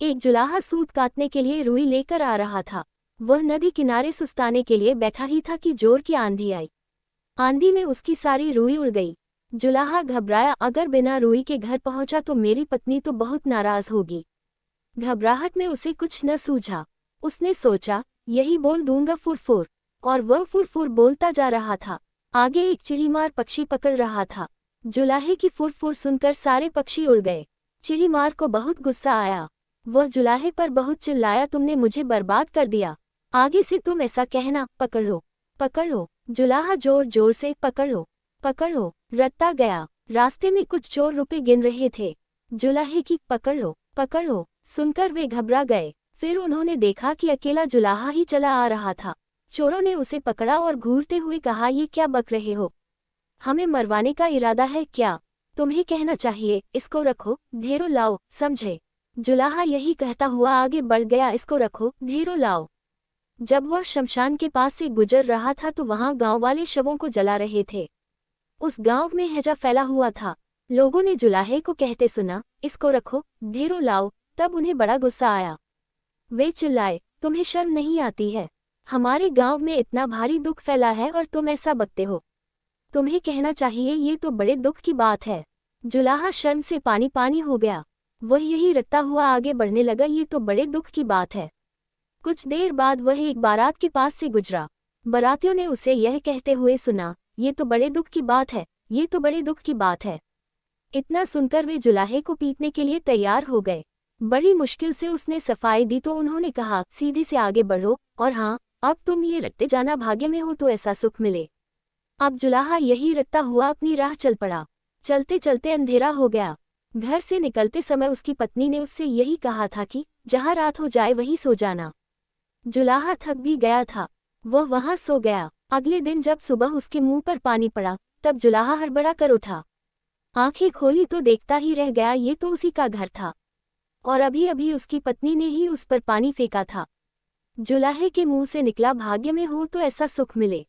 एक जुलाहा सूत काटने के लिए रुई लेकर आ रहा था। वह नदी किनारे सुस्ताने के लिए बैठा ही था कि जोर की आंधी आई। आंधी में उसकी सारी रुई उड़ गई। जुलाहा घबराया, अगर बिना रुई के घर पहुंचा तो मेरी पत्नी तो बहुत नाराज होगी। घबराहट में उसे कुछ न सूझा। उसने सोचा, यही बोल दूंगा फुरफुर। और वह फुरफुर बोलता जा रहा था। आगे एक चिड़ीमार पक्षी पकड़ रहा था। जुलाहे की फुरफुर सुनकर सारे पक्षी उड़ गए। चिड़ीमार को बहुत गुस्सा आया। वह जुलाहे पर बहुत चिल्लाया, तुमने मुझे बर्बाद कर दिया। आगे से तुम ऐसा कहना, पकड़ो पकड़ो। जुलाहा जोर जोर से, पकड़ो पकड़ो, रटता गया। रास्ते में कुछ चोर रुपए गिन रहे थे। जुलाहे की पकड़ो पकड़ो सुनकर वे घबरा गए। फिर उन्होंने देखा कि अकेला जुलाहा ही चला आ रहा था। चोरों ने उसे पकड़ा और घूरते हुए कहा, ये क्या बक रहे हो? हमें मरवाने का इरादा है क्या? तुम्हें कहना चाहिए, इसको रखो, ढेरों लाओ, समझे? जुलाहा यही कहता हुआ आगे बढ़ गया, इसको रखो, ढेरों लाओ। जब वह शमशान के पास से गुजर रहा था तो वहां गांव वाले शवों को जला रहे थे। उस गांव में हैजा फैला हुआ था। लोगों ने जुलाहे को कहते सुना, इसको रखो, ढेरों लाओ। तब उन्हें बड़ा गुस्सा आया। वे चिल्लाए, तुम्हें शर्म नहीं आती है? हमारे गांव में इतना भारी दुख फैला है और तुम ऐसा बकते हो। तुम्हें कहना चाहिए, ये तो बड़े दुख की बात है। जुलाहा शर्म से पानी पानी हो गया। वह यही रटता हुआ आगे बढ़ने लगा, ये तो बड़े दुख की बात है। कुछ देर बाद वह एक बारात के पास से गुजरा। बारातियों ने उसे यह कहते हुए सुना, ये तो बड़े दुख की बात है, ये तो बड़े दुख की बात है। इतना सुनकर वे जुलाहे को पीटने के लिए तैयार हो गए। बड़ी मुश्किल से उसने सफाई दी तो उन्होंने कहा, सीधे से आगे बढ़ो, और हाँ, अब तुम ये रटते जाना, भाग्य में हो तो ऐसा सुख मिले। अब जुलाहा यही रटता हुआ अपनी राह चल पड़ा। चलते चलते अंधेरा हो गया। घर से निकलते समय उसकी पत्नी ने उससे यही कहा था कि जहाँ रात हो जाए वहीं सो जाना। जुलाहा थक भी गया था। वह वहां सो गया। अगले दिन जब सुबह उसके मुंह पर पानी पड़ा, तब जुलाहा हड़बड़ा कर उठा। आंखें खोली तो देखता ही रह गया, ये तो उसी का घर था और अभी अभी उसकी पत्नी ने ही उस पर पानी फेंका था। जुलाहे के मुंह से निकला, भाग्य में हो तो ऐसा सुख मिले।